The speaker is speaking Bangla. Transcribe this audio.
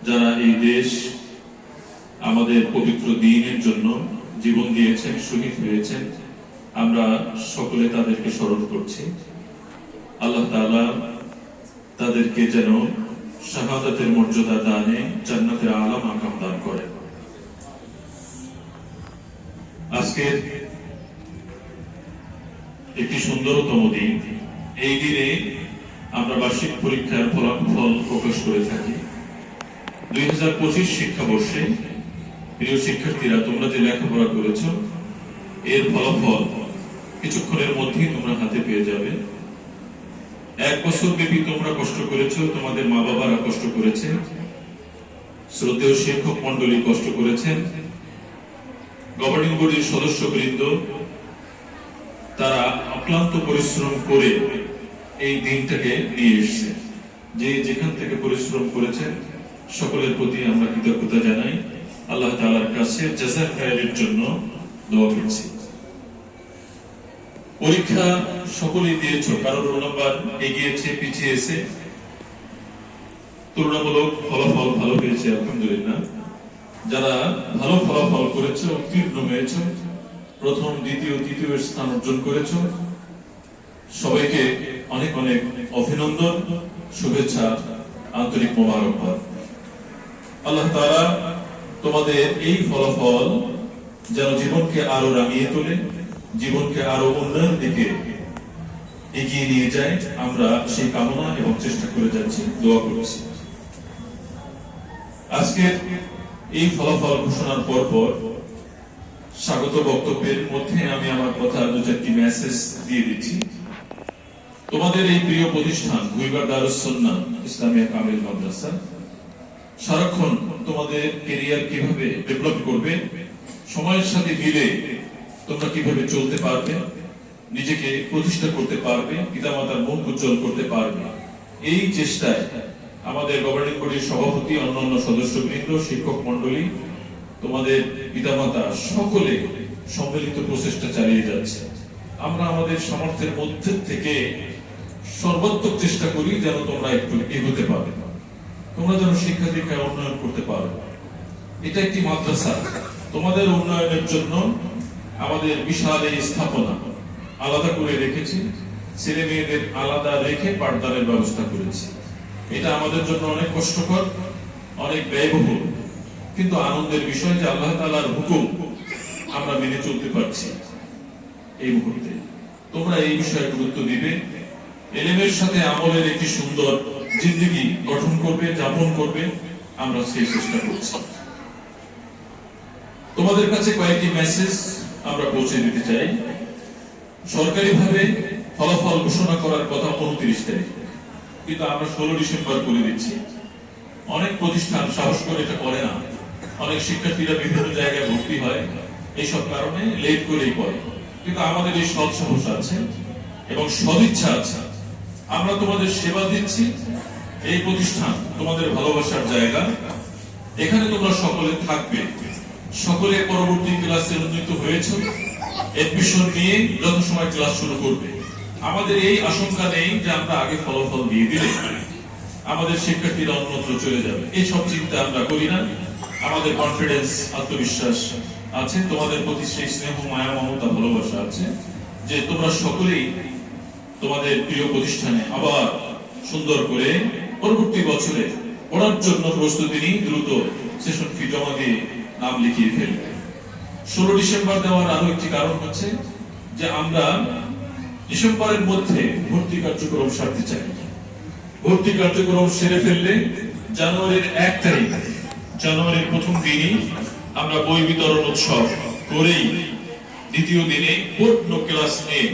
যারা এই দেশ আমাদের পবিত্র দ্বীনের জন্য জীবন দিয়েছেন, শহীদ হয়েছেন, আমরা সকলে তাদেরকে স্মরণ করছি। আল্লাহ তাআলা তাদেরকে যেন শাহাদাতের মর্যাদা দানে জান্নাতের আলা মাকাম দান করেন। আজকের একটি সুন্দরতম দিন। এই দিনে আমরা বার্ষিক পরীক্ষার ফলাফল প্রকাশ করে থাকি। 2025 শিক্ষাবর্ষে প্রিয় শিক্ষার্থীরা, তোমরা যে লেখাপড়া করেছ এর ফলাফল কিছুক্ষণের মধ্যেই তোমরা হাতে পেয়ে যাবে। 1 বছর ব্যাপী তোমরা কষ্ট করেছ, তোমাদের মা বাবারা কষ্ট করেছেন, শ্রদ্ধেয় শিক্ষক মন্ডলী কষ্ট করেছেন, গভর্নিং বডির সদস্যবৃন্দ তারা অক্লান্ত পরিশ্রম করে এই দিনটাকে নিয়ে এসেছে। যে যেখান থেকে পরিশ্রম করেছেন সকলের প্রতি আমরা কৃতজ্ঞতা জানাই। আল্লাহ তাআলার কাছে জাযায়ে খায়রের জন্য দোয়া করছি। পরীক্ষা সকলেই দিয়েছো, কারোর রোল নাম্বার এগিয়েছে, পিছিয়েছে, তুলনামূলক ফলাফল ভালো পেয়েছে আলহামদুলিল্লাহ। যারা ভালো ফলাফল করেছে, উত্তীর্ণ হয়েছ, প্রথম, দ্বিতীয়, তৃতীয় স্থান অর্জন করেছ, সবাইকে অনেক অনেক অভিনন্দন, শুভেচ্ছা, আন্তরিক মোবারকবাদ। আল্লাহ তাআলা তোমাদের এই ফলাফল যেন জীবনকে আরো রাঙিয়ে তোলে, জীবনকে আরো উন্নয়নের দিকে এগিয়ে নিয়ে যায়, আমরা সেই কামনা এবং চেষ্টা করে যাচ্ছি, দোয়া করছি। আজকে এই ফলাফল ঘোষণার পর স্বাগত বক্তব্যের মধ্যে আমি আমার কথা 2-4টি মেসেজ দিয়ে দিচ্ছি। তোমাদের এই প্রিয় প্রতিষ্ঠান গুইবার দারুস সুন্নাহ ইসলামিয়া কামিল মাদ্রাসা সারাক্ষণ তোমাদের ক্যারিয়ার কিভাবে ডেভেলপ করবে, সময়ের সাথে মিলে তোমরা কিভাবে চলতে পারবে, নিজেকে প্রতিষ্ঠা করতে পারবে, পিতামাতার মুখ উজ্জ্বল করতে পারবে, এই চেষ্টায় আমাদের গভর্নিং বডির সভাপতি, অন্যান্য সদস্যবৃন্দ, শিক্ষক মন্ডলী, তোমাদের পিতামাতা সকলে সম্মিলিত প্রচেষ্টা চালিয়ে যাচ্ছে। আমরা আমাদের সামর্থ্যের মধ্যে থেকে সর্বাত্মক চেষ্টা করি যেন তোমরা একটু এগোতে পারো, তোমরা যেন শিক্ষা দীক্ষায় উন্নয়ন করতে পারো। এটা একটি মাদ্রাসা, তোমাদের উন্নয়নের জন্য আমাদের বিশাল এই স্থাপনা আলাদা করে রেখেছি, ছেলে মেয়েদের আলাদা রেখে পাঠদানের ব্যবস্থা করেছি। এটা আমাদের জন্য অনেক কষ্টকর, অনেক ব্যয়বহুল, কিন্তু আনন্দের বিষয় যে আল্লাহ তাআলার হুকুম আমরা মেনে চলতে পারছি। এই মুহূর্তে তোমরা এই বিষয়ে গুরুত্ব দিবে, ইলমের সাথে আমলের একটি সুন্দর জিন্দেগি গঠন করবে, যাপন করবে, আমরা সেই চেষ্টা করছি। তোমাদের কাছে কয়েকটি মেসেজ আমরা পৌঁছে দিতে চাই। সরকারিভাবে ফলাফল ঘোষণা করার কথা 29 তারিখ, কিন্তু আমরা 16 ডিসেম্বর করে দিচ্ছি। অনেক প্রতিষ্ঠান সাহস করে এটা করে না, অনেক শিক্ষার্থীরা বিভিন্ন জায়গায় ভর্তি হয়, এইসব কারণে লেট করেই করে। কিন্তু আমাদের এই সৎ সাহস আছে এবং সদিচ্ছা আছে, আমরা তোমাদের সেবা দিচ্ছি। এই প্রতিষ্ঠান তোমাদের ভালোবাসার জায়গা, এখানে তোমরা সকলে থাকবে, সকলে পরবর্তী ক্লাসে উন্নীত হয়েছে, এডমিশন নিয়ে যথাসময় ক্লাস শুরু করবে। আমাদের এই আশঙ্কা নেই যে আমরা আগে ফলাফল দিয়ে দিলে আমাদের শিক্ষার্থীরা অন্যত্র চলে যাবে, এই সব চিন্তা আমরা করি না। আমাদের কনফিডেন্স, আত্মবিশ্বাস আছে, তোমাদের প্রতি সেই স্নেহ, মায়া, মমতা, ভালোবাসা আছে যে তোমরা সকলেই তোমাদের প্রিয় প্রতিষ্ঠানে আবার সুন্দর করে পরবর্তী বছরে পড়ার জন্য প্রস্তুতি নিয়ে দ্রুত সেশন ফি জমা দিয়ে নাম লিখিয়ে ফেলবে। 16 ডিসেম্বর দেওয়ার আরো একটি কারণ হচ্ছে যে আমরা ডিসেম্বরের মধ্যে ভর্তি কার্যক্রম সারতে চাই। ভর্তি কার্যক্রম সেরে ফেললে জানুয়ারির 1 তারিখ, জানুয়ারির প্রথম দিনই আমরা বই বিতরণ উৎসব করেই দ্বিতীয় দিনে পূর্ণ ক্লাস নিয়ে